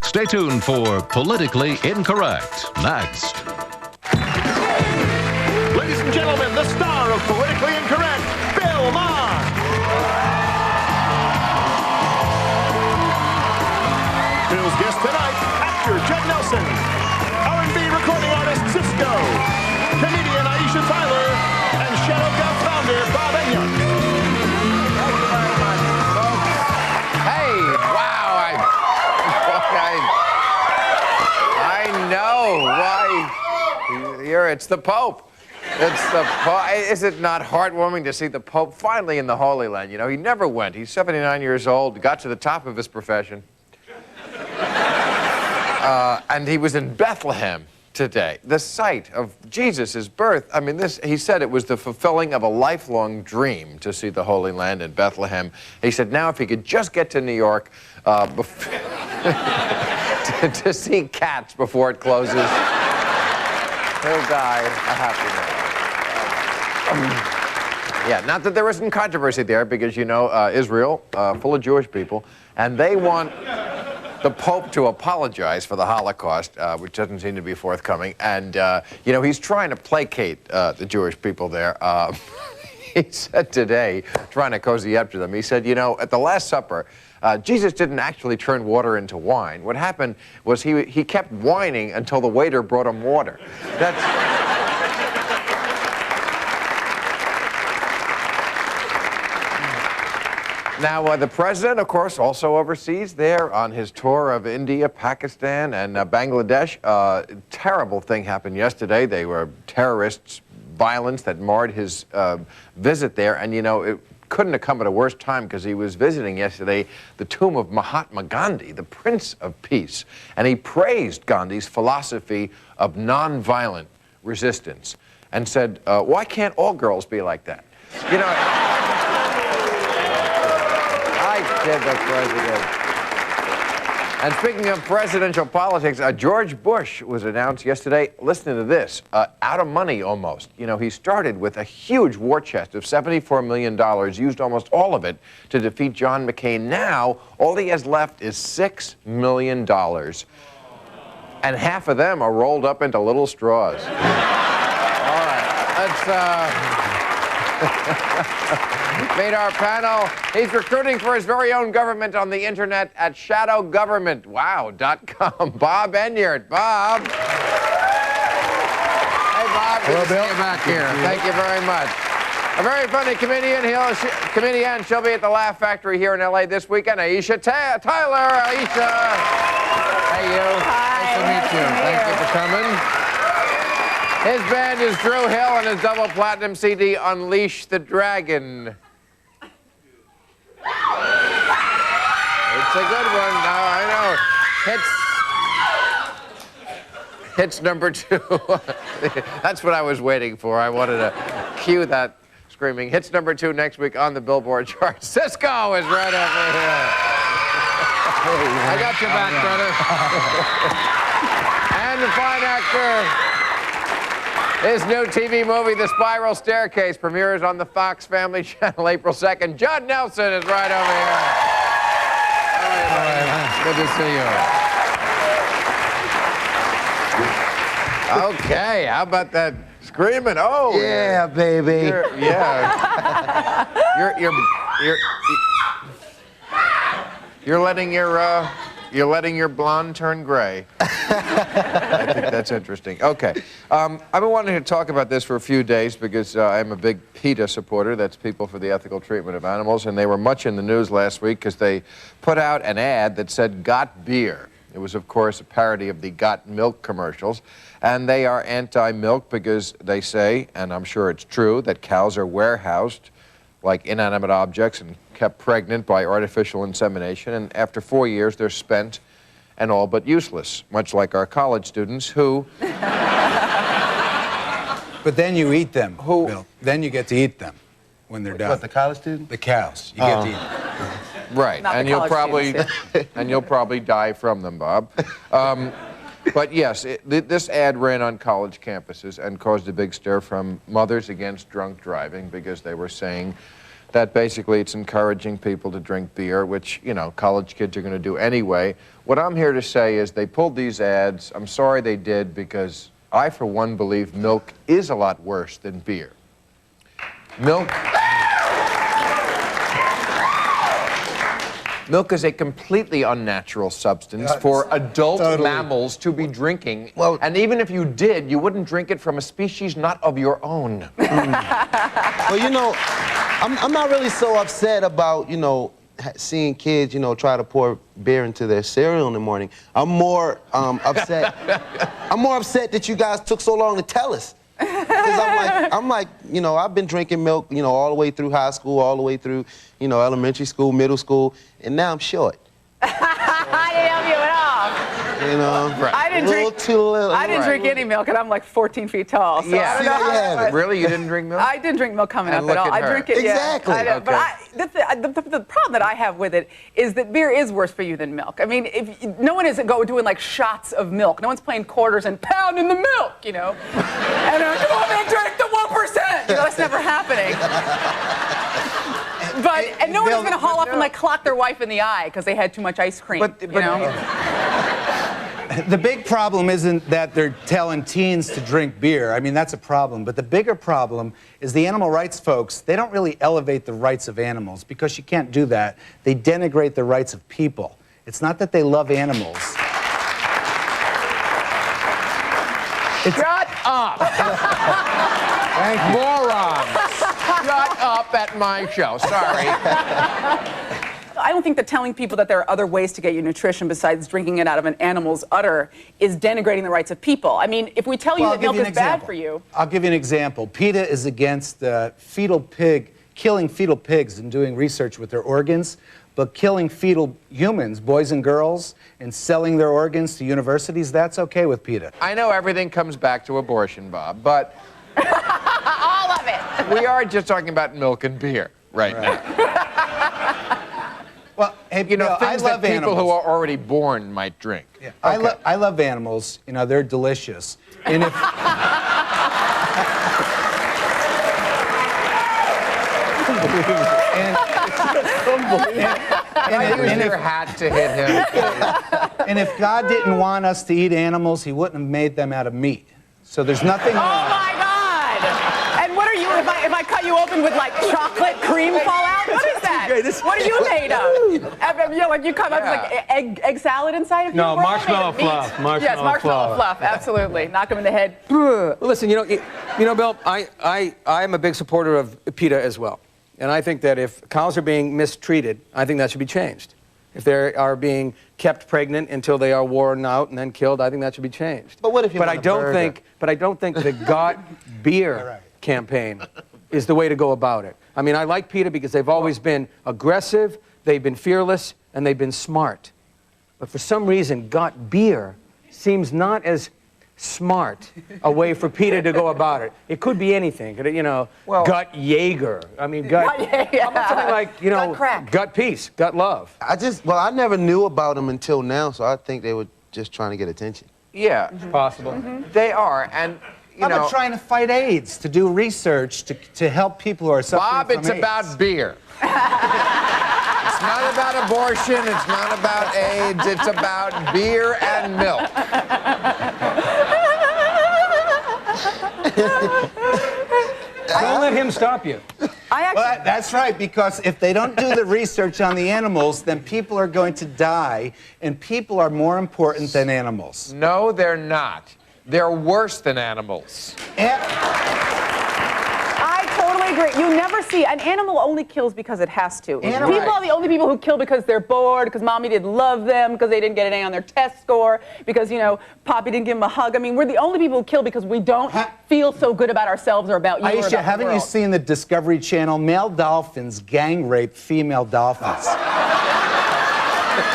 Stay tuned for Politically Incorrect next. Ladies and gentlemen, the star of Politically Incorrect, Bill Maher. Bill's guest tonight, actor Judd Nelson, R&B recording artist Sisqo, comedian Aisha and Shadow Gov founder Bob Enyart. Thank you very much, folks. Hey, wow, I know why. Here, it's the Pope. It's the Pope. Is it not heartwarming to see the Pope finally in the Holy Land? You know, he never went. He's 79 years old, got to the top of his profession. And he was in Bethlehem today, the site of Jesus' birth. I mean, he said it was the fulfilling of a lifelong dream to see the Holy Land in Bethlehem. He said now if he could just get to New York to see Cats before it closes, he'll die a happy man. Yeah, not that there isn't controversy there, because, you know, Israel, full of Jewish people, and they want the Pope to apologize for the Holocaust, which doesn't seem to be forthcoming. And, you know, he's trying to placate the Jewish people there. He said today, trying to cozy up to them, he said, you know, at the Last Supper, Jesus didn't actually turn water into wine. What happened was he kept whining until the waiter brought him water. That's... Now, the president, of course, also overseas there on his tour of India, Pakistan, and Bangladesh. Terrible thing happened yesterday. They were terrorists, violence that marred his visit there. And, you know, it couldn't have come at a worse time, because he was visiting yesterday the tomb of Mahatma Gandhi, the Prince of Peace. And he praised Gandhi's philosophy of nonviolent resistance and said, why can't all girls be like that? You know... Did the president. And speaking of presidential politics, George Bush was announced yesterday, listen to this, out of money almost. You know, he started with a huge war chest of $74 million, used almost all of it to defeat John McCain. Now, all he has left is $6 million. And half of them are rolled up into little straws. All right, let's... Meet our panel. He's recruiting for his very own government on the internet at shadowgovernmentwow.com. Bob Enyart. Bob. Hey, Bob. Hello, good to Bill. see you back here. Thank you very much. A very funny comedian. She'll be at the Laugh Factory here in L.A. this weekend. Aisha Tyler. Aisha. Hey, you. Hi. Nice to meet you. Thank you for coming. His band is Drew Hill and his double platinum CD, Unleash the Dragon. It's a good one. I know. Hits number 2. That's what I was waiting for. I wanted to cue that screaming. Hits number 2 next week on the Billboard chart. Sisqo is right over here. I got your back, brother. And the fine actor. His new TV movie, The Spiral Staircase, premieres on the Fox Family Channel April 2nd. Judd Nelson is right over here. All right. Good to see you. Okay, how about that screaming? Oh, Yeah, baby. You're letting your blonde turn gray. I think that's interesting. Okay. I've been wanting to talk about this for a few days because I'm a big PETA supporter. That's People for the Ethical Treatment of Animals. And they were much in the news last week because they put out an ad that said, "Got beer." It was, of course, a parody of the Got Milk commercials. And they are anti-milk because they say, and I'm sure it's true, that cows are warehoused like inanimate objects and kept pregnant by artificial insemination. And after 4 years, they're spent and all but useless, much like our college students who... But then you eat them, Who? Bill. Then you get to eat them when they're done. What, the college student? The cows. You get to eat them. Right, Not and the you'll college probably die from them, Bob. But yes, this ad ran on college campuses and caused a big stir from Mothers Against Drunk Driving because they were saying that basically it's encouraging people to drink beer, which, you know, college kids are going to do anyway. What I'm here to say is they pulled these ads. I'm sorry they did, because I, for one, believe milk is a lot worse than beer. Milk is a completely unnatural substance for adult mammals to be drinking. Well, and even if you did, you wouldn't drink it from a species not of your own. Well, you know, I'm not really so upset about, you know, seeing kids, you know, try to pour beer into their cereal in the morning. I'm more upset. I'm more upset that you guys took so long to tell us. Because I'm like, you know, I've been drinking milk, you know, all the way through high school, all the way through, you know, elementary school, middle school, and now I'm short. I didn't help you at all. You know, Right. I didn't drink any milk, and I'm like 14 feet tall. So Yeah. I don't know. Really? You didn't drink milk? I didn't drink milk coming And up at look all. at I her. drink it, Exactly. yeah. I know, Okay. But the problem that I have with it is that beer is worse for you than milk. I mean, no one is doing like shots of milk. No one's playing quarters and pounding the milk, you know. And come on and drink the 1%. You know, that's never happening. And no one's going to haul off and like clock their wife in the eye because they had too much ice cream. But you know? The big problem isn't that they're telling teens to drink beer. I mean, that's a problem. But the bigger problem is the animal rights folks, they don't really elevate the rights of animals, because you can't do that. They denigrate the rights of people. It's not that they love animals. Shut up! Morons! Shut up at my show. Sorry. I don't think that telling people that there are other ways to get you nutrition besides drinking it out of an animal's udder is denigrating the rights of people. I mean, if we tell you that milk is bad for you... I'll give you an example. PETA is against killing fetal pigs and doing research with their organs, but killing fetal humans, boys and girls, and selling their organs to universities, that's okay with PETA. I know everything comes back to abortion, Bob, but... All of it! We are just talking about milk and beer right now. Well, hey, You know, I things love that people animals. who are already born might drink. Yeah. I love animals. You know, they're delicious. And if Use your hat to hit him. and if God didn't want us to eat animals, he wouldn't have made them out of meat. So there's nothing Oh wrong. my God! And what are you, if I cut you open with like chocolate cream fallout? What is that? What are you made of? You know, like you come up with like egg salad inside of you? No, We're all marshmallow made of meat. fluff, marshmallow Yes, marshmallow fluff. fluff, absolutely. Knock him in the head. Well, listen, you know, Bill, I'm a big supporter of PETA as well. And I think that if cows are being mistreated, I think that should be changed. If they are being kept pregnant until they are worn out and then killed, I think that should be changed. But what if you want a burger? But I don't think the Got Beer campaign is the way to go about it. I mean, I like PETA because they've always been aggressive, they've been fearless, and they've been smart. But for some reason, Got Beer seems not as smart a way for PETA to go about it. It could be anything. You know, Gut Jaeger. I mean, Gut. How about something like, you know, Gut crack. Gut peace, Gut love. I never knew about them until now, so I think they were just trying to get attention. Yeah, Possible. they are. And, you How know, about trying to fight AIDS, to do research to help people who are suffering Bob, from it's AIDS? about beer. It's not about abortion. It's not about AIDS. It's about beer and milk. Don't let him stop you. Well, that's right, because if they don't do the research on the animals, then people are going to die, and people are more important than animals. No, they're not. They're worse than animals. I totally agree. You never see an animal only kills because it has to. Animal- People are the only people who kill because they're bored, because mommy didn't love them, because they didn't get an A on their test score, because, you know, Poppy didn't give them a hug. I mean, we're the only people who kill because we don't feel so good about ourselves or about you or about Aisha, the haven't you world. seen the Discovery Channel? Male dolphins gang rape female dolphins.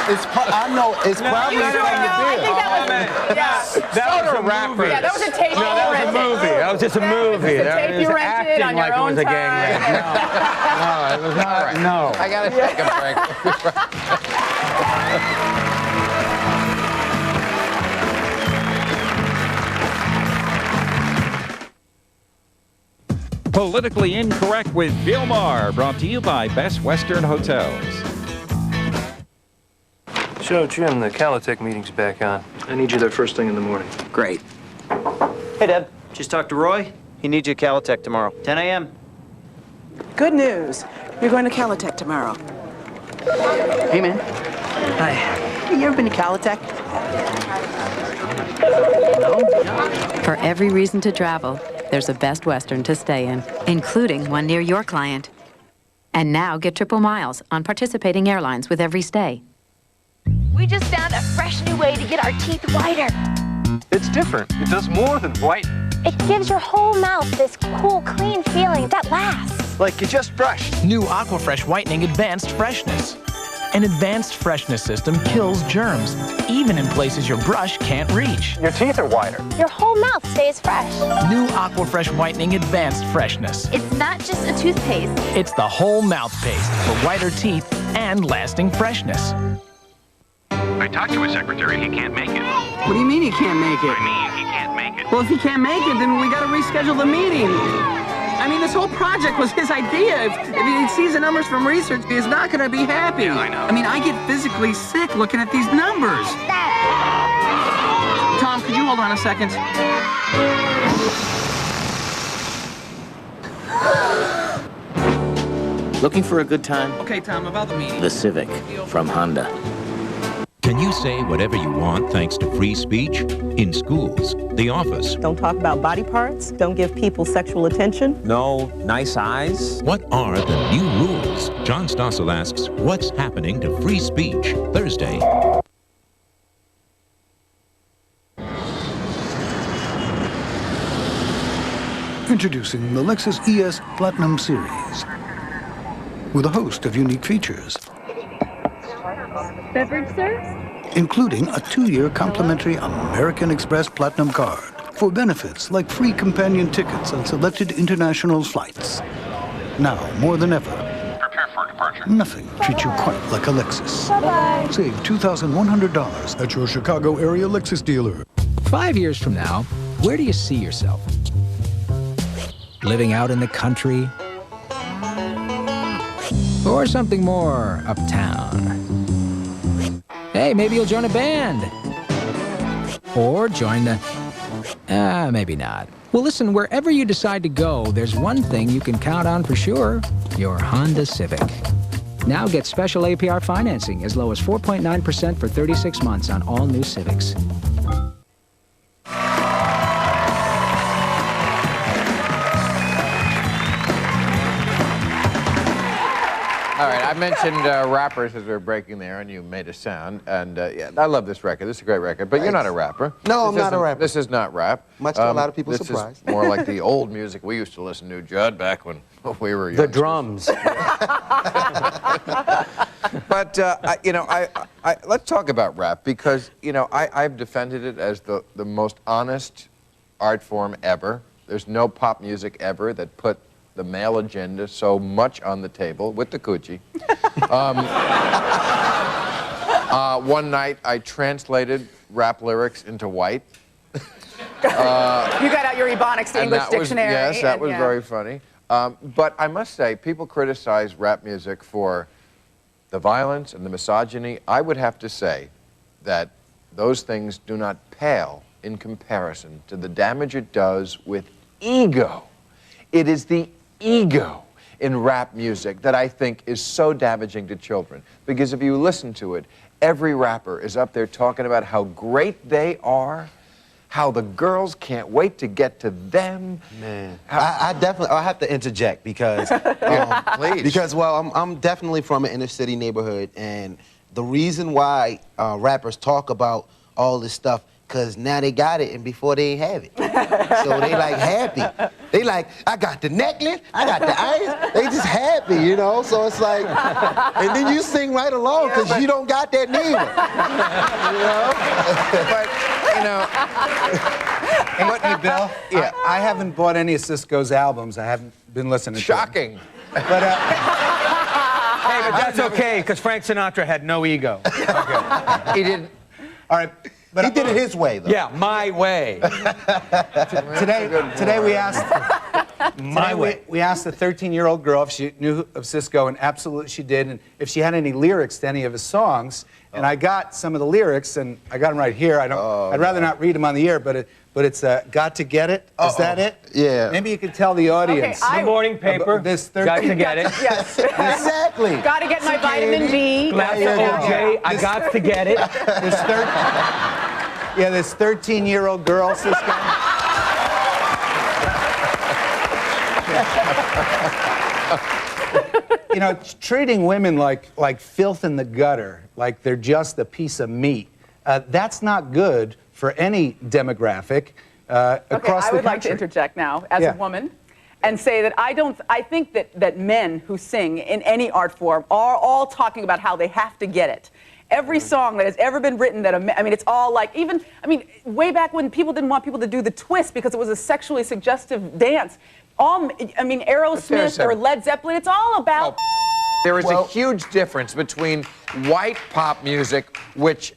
I know, it's probably You sure? from the I beer. think that was, That was a movie. yeah, that was a tape you No, that was a rented. movie. That was just a movie. It's a That tape was you rented acting on your like it own was a gang rape. time. No, it was not. No. I gotta take a break. Politically Incorrect with Bill Maher, brought to you by Best Western Hotels. So, Jim, the Calitech meeting's back on. I need you there first thing in the morning. Great. Hey, Deb. Just talked to Roy. He needs you at Calitech tomorrow, 10 a.m. Good news. You're going to Calitech tomorrow. Hey, man. Hi. Hey, you ever been to Calitech? For every reason to travel, there's a Best Western to stay in, including one near your client. And now get triple miles on participating airlines with every stay. We just found a fresh new way to get our teeth whiter. It's different. It does more than whiten. It gives your whole mouth this cool, clean feeling that lasts. Like you just brushed. New Aquafresh Whitening Advanced Freshness. An advanced freshness system kills germs, even in places your brush can't reach. Your teeth are whiter. Your whole mouth stays fresh. New Aquafresh Whitening Advanced Freshness. It's not just a toothpaste. It's the whole mouth paste for whiter teeth and lasting freshness. I talked to his secretary. He can't make it. What do you mean he can't make it? I mean, he can't make it. Well, if he can't make it, then we gotta reschedule the meeting. I mean, this whole project was his idea. If he sees the numbers from research, he's not gonna be happy. Yeah, I know. I mean, I get physically sick looking at these numbers. Tom, could you hold on a second? Looking for a good time? Okay, Tom, about the meeting. The Civic from Honda. Can you say whatever you want thanks to free speech? In schools, the office. Don't talk about body parts. Don't give people sexual attention. No nice eyes. What are the new rules? John Stossel asks, what's happening to free speech? Thursday. Introducing the Lexus ES Platinum Series with a host of unique features. Beverage, sir? Including a 2-year complimentary American Express Platinum card for benefits like free companion tickets on selected international flights. Now, more than ever, Prepare for departure. nothing treats you quite like a Lexus. Bye-bye. Save $2,100 at your Chicago area Lexus dealer. 5 years from now, where do you see yourself? Living out in the country? Or something more uptown? Hey, maybe you'll join a band. Or join the... maybe not. Well, listen, wherever you decide to go, there's one thing you can count on for sure. Your Honda Civic. Now get special APR financing as low as 4.9% for 36 months on all new Civics. All right, I mentioned rappers as we were breaking there, and you made a sound. And yeah, I love this record. This is a great record. But you're not a rapper. No, I'm not a rapper. This is not rap. Much to a lot of people's surprise. This is more like the old music we used to listen to, Judd, back when we were young. The drums. But, you know, let's talk about rap because, you know, I've defended it as the most honest art form ever. There's no pop music ever that put the male agenda so much on the table with the coochie. One night I translated rap lyrics into white. You got out your Ebonics to English dictionary. Yes, that was very funny. But I must say, people criticize rap music for the violence and the misogyny. I would have to say that those things do not pale in comparison to the damage it does with ego. It is the ego in rap music that I think is so damaging to children. Because if you listen to it, every rapper is up there talking about how great they are, how the girls can't wait to get to them. Man, I definitely, I have to interject because, please. Because, well, I'm definitely from an inner city neighborhood, and the reason why rappers talk about all this stuff, because now they got it, and before they ain't have it. So they like happy. They like, I got the necklace, I got the ice. They just happy, you know? So it's like, and then you sing right along because you don't got that neither. You know? But, you know, Hey, Bill, yeah. I haven't bought any of Sisqo's albums. I haven't been listening Shocking. to them. But, Hey, but that's okay, because Frank Sinatra had no ego. He didn't. all right. But He did it his way, though. Yeah, my way. Today we asked My way. We asked the 13-year-old girl if she knew of Sisqo, and absolutely she did, and if she had any lyrics to any of his songs. And I got some of the lyrics, and I got them right here. I'd rather not read them on the air, but it's "Got to Get It." Is that it? Yeah. Maybe you could tell the audience. The morning paper. This Got to get it. Yes. Exactly. Got to get my vitamin B. Glass of OJ. I got to get it. This 13-year-old girl, Sisqo. You know, treating women like filth in the gutter, like they're just a piece of meat, that's not good for any demographic across the country. I would like to interject now, as a woman, and say that I think that men who sing in any art form are all talking about how they have to get it. Every song that has ever been written it's all like, way back when people didn't want people to do the twist because it was a sexually suggestive dance. Aerosmith or Led Zeppelin, it's all about... There is a huge difference between white pop music, which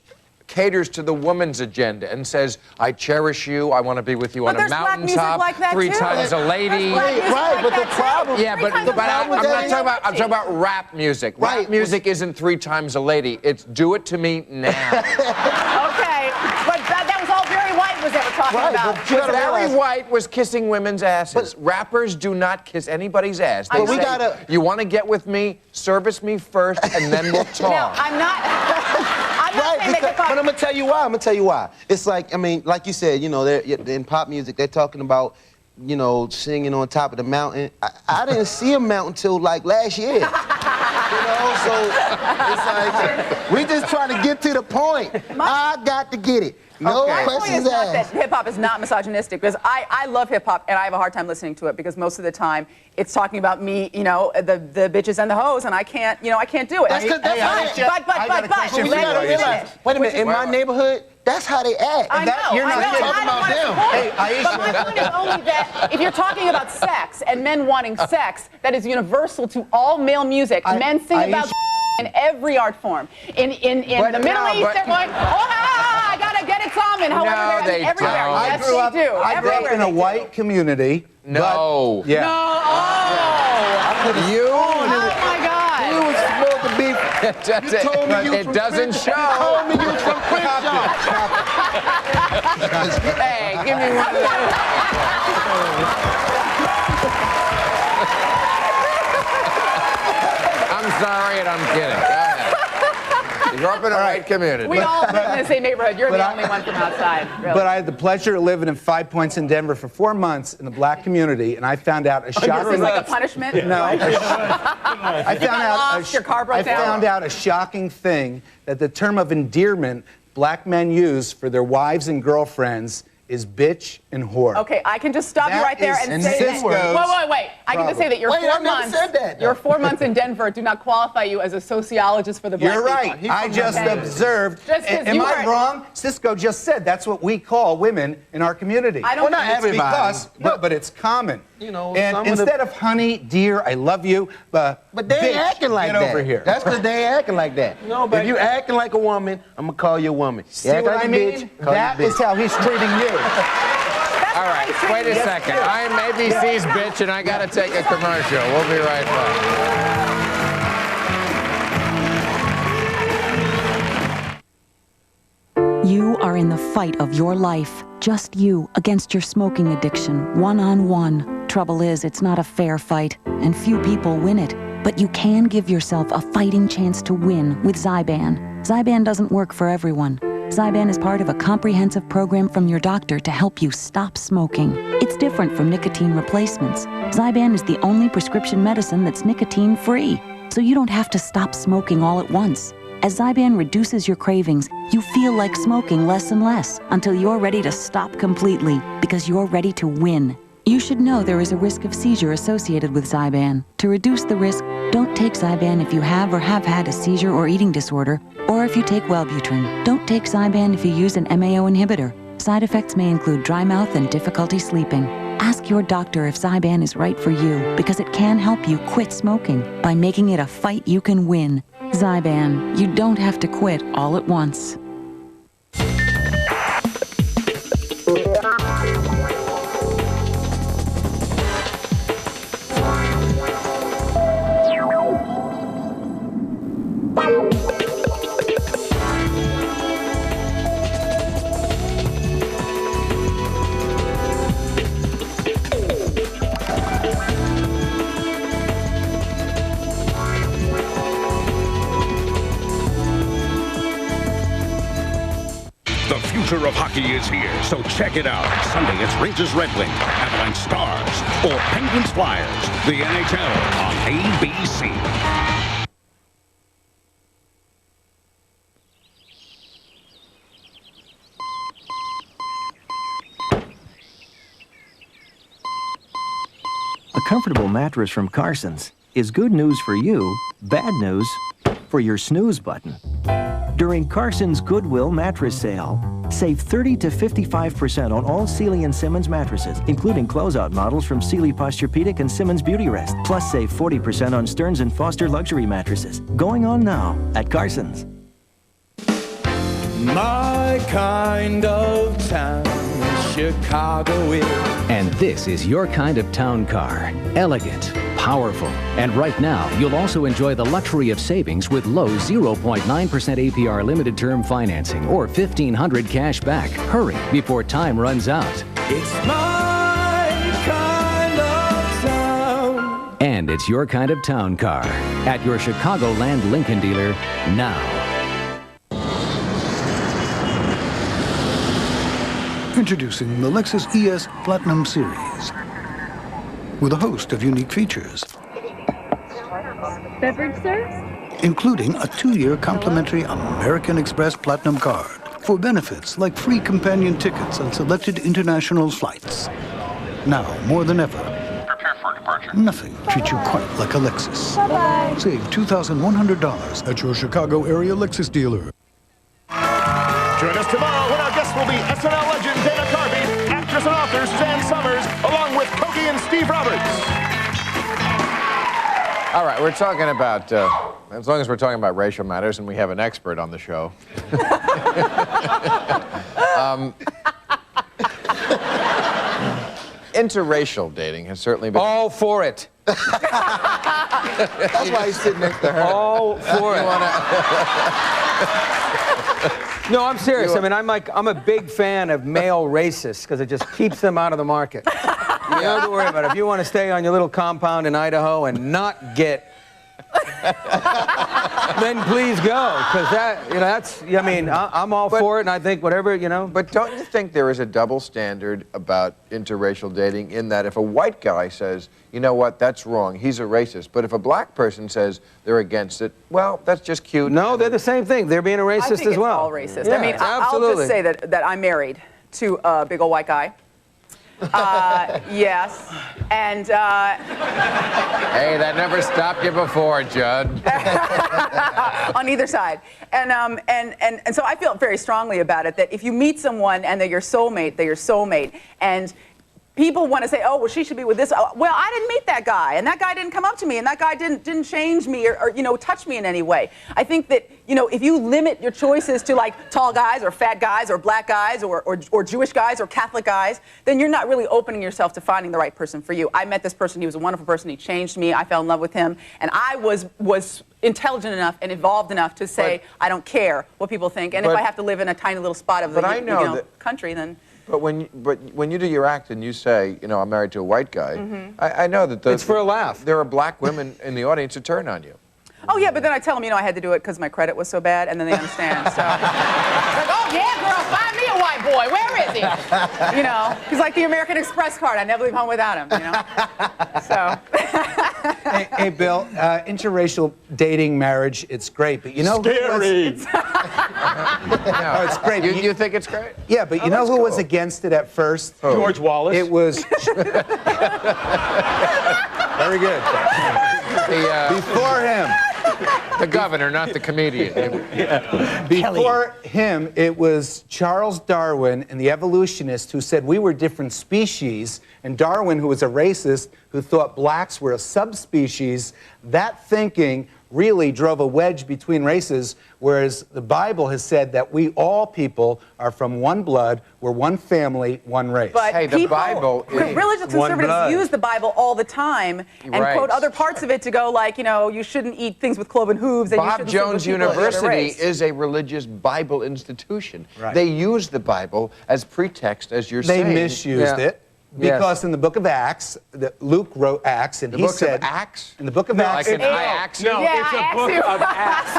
caters to the woman's agenda and says, I cherish you, I want to be with you on a mountaintop, like that 3 too. times a lady. Right, but the problem... Yeah, but I'm not talking about rap music. Rap music isn't 3 times a lady. It's do it to me now. Okay, but that was all Barry White was ever talking about. But Barry White was kissing women's asses. Rappers do not kiss anybody's ass. They say, you want to get with me, service me first, and then we'll talk. Now, I'm not saying make it fun. But I'm gonna tell you why. It's like, like you said, in pop music, they're talking about, singing on top of the mountain. I didn't see a mountain till like last year. So it's like, we just trying to get to the point. I got to get it. No questions asked. My point is not asked. that hip-hop is not misogynistic, because I love hip-hop, and I have a hard time listening to it, because most of the time it's talking about me, the bitches and the hoes, and I can't do it. That's because but wait a minute, in my neighborhood, that's how they act. I know. You're not talking about them. Hey, Aisha. But my point is only that if you're talking about sex and men wanting sex, that is universal to all male music. Men sing about in every art form. In the Middle East, they're going, I gotta get it, Salmon. However, they're everywhere. I grew up in a white community. No. Yeah. No. Oh my God. You was supposed to be. You told me you it doesn't show. You told me you was from Crenshaw. Hey, give me one of those. I'm sorry and I'm kidding. Go ahead. You grew up in a white community. We all live in the same neighborhood. You're the only one from outside, really. But I had the pleasure of living in 5 Points in Denver for 4 months in the black community, and I found out a shocking... Is this like a punishment? No. I found out a shocking thing, that the term of endearment black men use for their wives and girlfriends is bitch and whore. Okay, I can just stop you right there and say that. Wait. I can just say that your 4 months. Your 4 months in Denver do not qualify you as a sociologist for the black people. You're right. I just observed. Am I wrong? Sisqo just said that's what we call women in our community. I don't know. Not everybody. But it's common. And instead of honey, dear, I love you, but they ain't acting like that. Get over here. That's because they ain't acting like that. No, but if you acting like a woman, I'm gonna call you a woman. See what I mean? That is how he's treating you. All right, wait a second. I'm ABC's bitch, and I gotta take a commercial. We'll be right back. You are in the fight of your life. Just you against your smoking addiction, one-on-one. Trouble is, it's not a fair fight, and few people win it. But you can give yourself a fighting chance to win with Zyban. Zyban doesn't work for everyone. Zyban is part of a comprehensive program from your doctor to help you stop smoking. It's different from nicotine replacements. Zyban is the only prescription medicine that's nicotine-free, so you don't have to stop smoking all at once. As Zyban reduces your cravings, you feel like smoking less and less until you're ready to stop completely because you're ready to win. You should know there is a risk of seizure associated with Zyban. To reduce the risk, don't take Zyban if you have or have had a seizure or eating disorder, or if you take Wellbutrin. Don't take Zyban if you use an MAO inhibitor. Side effects may include dry mouth and difficulty sleeping. Ask your doctor if Zyban is right for you, because it can help you quit smoking by making it a fight you can win. Zyban, you don't have to quit all at once. The future of hockey is here, so check it out. Sunday, it's Rangers Red Wings, Avalanche Stars, or Penguins Flyers. The NHL on ABC. A comfortable mattress from Carson's is good news for you, bad news for your snooze button. During Carson's Goodwill mattress sale, save 30 to 55% on all Sealy and Simmons mattresses, including closeout models from Sealy Posturepedic and Simmons Beauty Rest. Plus, save 40% on Stearns & Foster luxury mattresses. Going on now at Carson's. My kind of town, Chicago is. And this is your kind of town car. Elegant, powerful, and right now, you'll also enjoy the luxury of savings with low 0.9% APR limited term financing or $1,500 cash back. Hurry before time runs out. It's my kind of town. And it's your kind of town car at your Chicagoland Lincoln dealer now. Introducing the Lexus ES Platinum Series with a host of unique features, Beverage, sir? including a 2-year complimentary American Express Platinum card for benefits like free companion tickets on selected international flights. Now, more than ever, Prepare for departure. nothing treats you quite like a Lexus. Bye-bye. Save $2,100 at your Chicago area Lexus dealer. Join us tomorrow when our guests will be SNL legend Dana Carvey, actress and author Suzanne Summers, along with Kogi and Steve Roberts. All right, we're talking about, as long as we're talking about racial matters and we have an expert on the show. Interracial dating has certainly been... All for it. That's why he's sitting next to her. All for it. No, I'm serious. I mean, I'm a big fan of male racists because it just keeps them out of the market. You don't have to worry about it. If you want to stay on your little compound in Idaho and not get, then please go. Because that, that's, I mean, I'm all for it, and I think whatever, But don't you think there is a double standard about interracial dating in that if a white guy says, you know what, that's wrong, he's a racist, but if a black person says they're against it, well, that's just cute. No, they're the same thing. They're being a racist I think as well. It's all racist. Yeah, I mean, I'll just say that I'm married to a big old white guy. Yes, and Hey, that never stopped you before, Judd. on either side, and so I feel very strongly about it that if you meet someone and they're your soulmate, and people want to say, oh, well, she should be with this. Well, I didn't meet that guy, and that guy didn't come up to me, and that guy didn't change me or touch me in any way. I think that, if you limit your choices to like tall guys or fat guys or black guys or Jewish guys or Catholic guys, then you're not really opening yourself to finding the right person for you. I met this person. He was a wonderful person. He changed me. I fell in love with him, and I was intelligent enough and evolved enough to say, I don't care what people think, and if I have to live in a tiny little spot of the country, then. But when you do your act and you say, I'm married to a white guy, I know that it's for a laugh. There are black women in the audience who turn on you. Oh, yeah, but then I tell them, I had to do it because my credit was so bad, and then they understand. So, like, oh, yeah, girl, find me a white boy. Where is he? He's like the American Express card. I never leave home without him, So. Hey, Bill, interracial dating, marriage, it's great, but Scary. No, it's great. You think it's great? Yeah, but you know who was against it at first? Who? George Wallace. It was... Very good. Before him. The governor, not the comedian. Before him, it was Charles Darwin and the evolutionists who said we were different species, and Darwin, who was a racist, who thought blacks were a subspecies. That thinking really drove a wedge between races, whereas the Bible has said that we all people are from one blood, we're one family, one race. But hey, the Bible is religious conservatives use the Bible all the time and quote other parts of it to go like, you shouldn't eat things with cloven hooves. And Bob you Jones sleep with people of the other University race. is a religious Bible institution. Right. They use the Bible as pretext, as you're saying. They misused it. Because in the book of Acts, Luke wrote Acts, and he said... The book of Acts? In the book of Acts... Like I axe you? No, it's a book of Acts.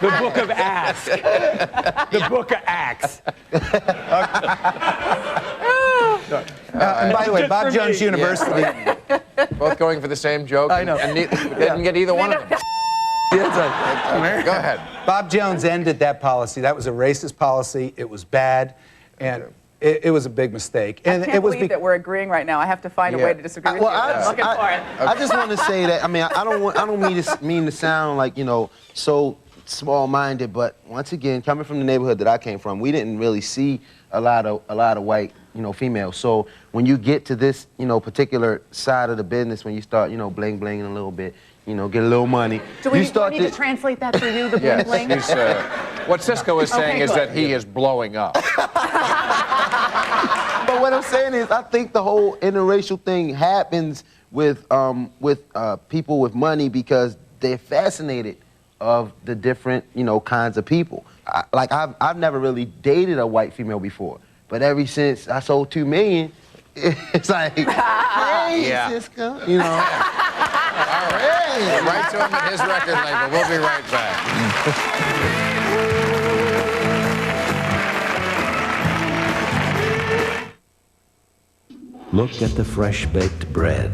The book of Acts. The book of Acts. And by the way, Bob Jones University... Both going for the same joke. I know. And didn't get either one of them. Go ahead. Bob Jones ended that policy. That was a racist policy. It was bad, and it was a big mistake. And I can't believe that we're agreeing right now. I have to find a way to disagree with you. I'm looking for it. I just want to say that. I mean, I don't mean to sound like, you know, so small-minded, but once again, coming from the neighborhood that I came from, we didn't really see a lot of white, you know, females. So when you get to this, you know, particular side of the business, when you start, you know, bling-blinging a little bit, you know, get a little money. Do we need to translate that for you, the bling bling? He's, what Sisqo is saying is that he is blowing up. But what I'm saying is, I think the whole interracial thing happens with people with money because they're fascinated of the different, you know, kinds of people. Like I've never really dated a white female before, but ever since I sold $2 million, it's like, hey, Sisqo, you know. All right. Write to him at his record label. We'll be right back. Look at the fresh-baked bread.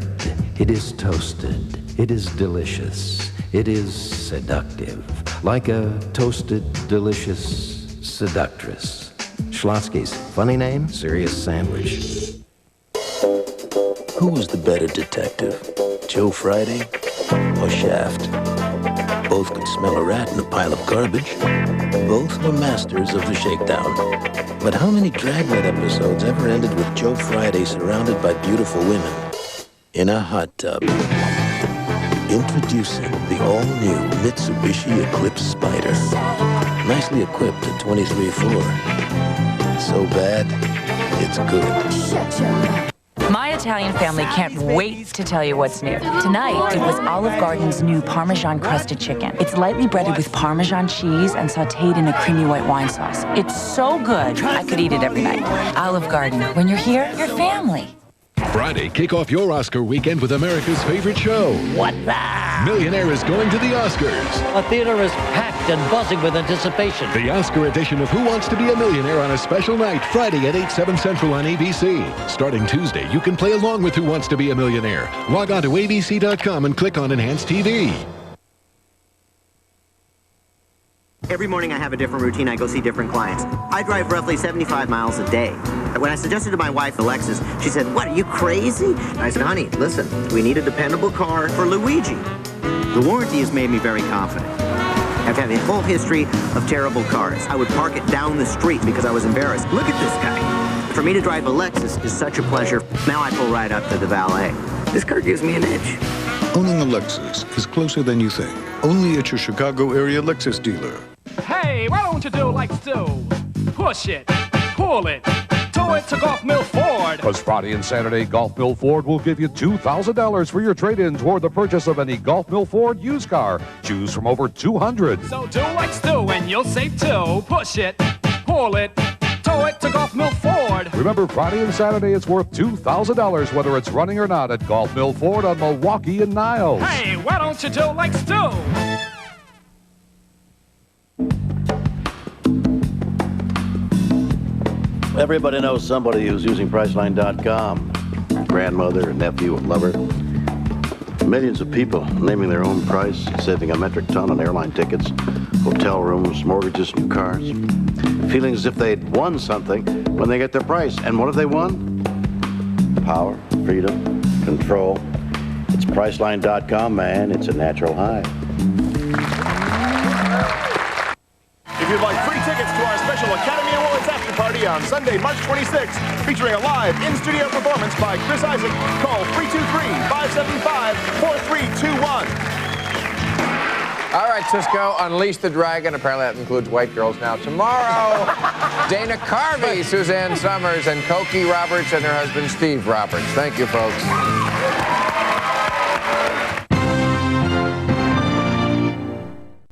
It is toasted. It is delicious. It is seductive. Like a toasted, delicious seductress. Schlotsky's funny name, serious sandwich. Who was the better detective, Joe Friday or Shaft? Both could smell a rat in a pile of garbage. Both were masters of the shakedown. But how many Dragnet episodes ever ended with Joe Friday surrounded by beautiful women in a hot tub? Introducing the all-new Mitsubishi Eclipse Spider. Nicely equipped at 23.4. So bad, it's good. My Italian family can't wait to tell you what's new. Tonight, it was Olive Garden's new Parmesan crusted chicken. It's lightly breaded with Parmesan cheese and sauteed in a creamy white wine sauce. It's so good, I could eat it every night. Olive Garden, when you're here, you're family. Friday, kick off your Oscar weekend with America's favorite show. What the? Millionaire is going to the Oscars. A theater is packed and buzzing with anticipation. The Oscar edition of Who Wants to Be a Millionaire on a special night, Friday at 8, 7 Central on ABC. Starting Tuesday, you can play along with Who Wants to Be a Millionaire. Log on to abc.com and click on Enhanced TV. Every morning I have a different routine. I go see different clients. I drive roughly 75 miles a day. When I suggested to my wife, Alexis, she said, "What, are you crazy?" And I said, "Honey, listen, we need a dependable car for Luigi." The warranty has made me very confident. I've had a whole history of terrible cars. I would park it down the street because I was embarrassed. Look at this guy. For me to drive a Lexus is such a pleasure. Now I pull right up to the valet. This car gives me an itch. Owning a Lexus is closer than you think. Only at your Chicago area Lexus dealer. Hey, why don't you do like Stu? Push it, pull it, tow it to Golf Mill Ford. Because Friday and Saturday, Golf Mill Ford will give you $2,000 for your trade-in toward the purchase of any Golf Mill Ford used car. Choose from over 200. So do like Stu and you'll save too. Push it, pull it, tow it to Golf Mill Ford. Remember, Friday and Saturday, it's worth $2,000 whether it's running or not at Golf Mill Ford on Milwaukee and Niles. Hey, why don't you do like Stu? Everybody knows somebody who's using Priceline.com. Grandmother, nephew, lover. Millions of people naming their own price, saving a metric ton on airline tickets, hotel rooms, mortgages, new cars. Feeling as if they'd won something when they get their price. And what have they won? Power, freedom, control. It's Priceline.com, man. It's a natural high. If you'd like free tickets to our special Academy Awards after party on Sunday, March 26th, featuring a live in-studio performance by Chris Isaac, call 323-575-4321. All right, Sisqo, unleash the dragon. Apparently that includes white girls now. Tomorrow, Dana Carvey, Suzanne Summers, and Cokie Roberts and her husband, Steve Roberts. Thank you, folks.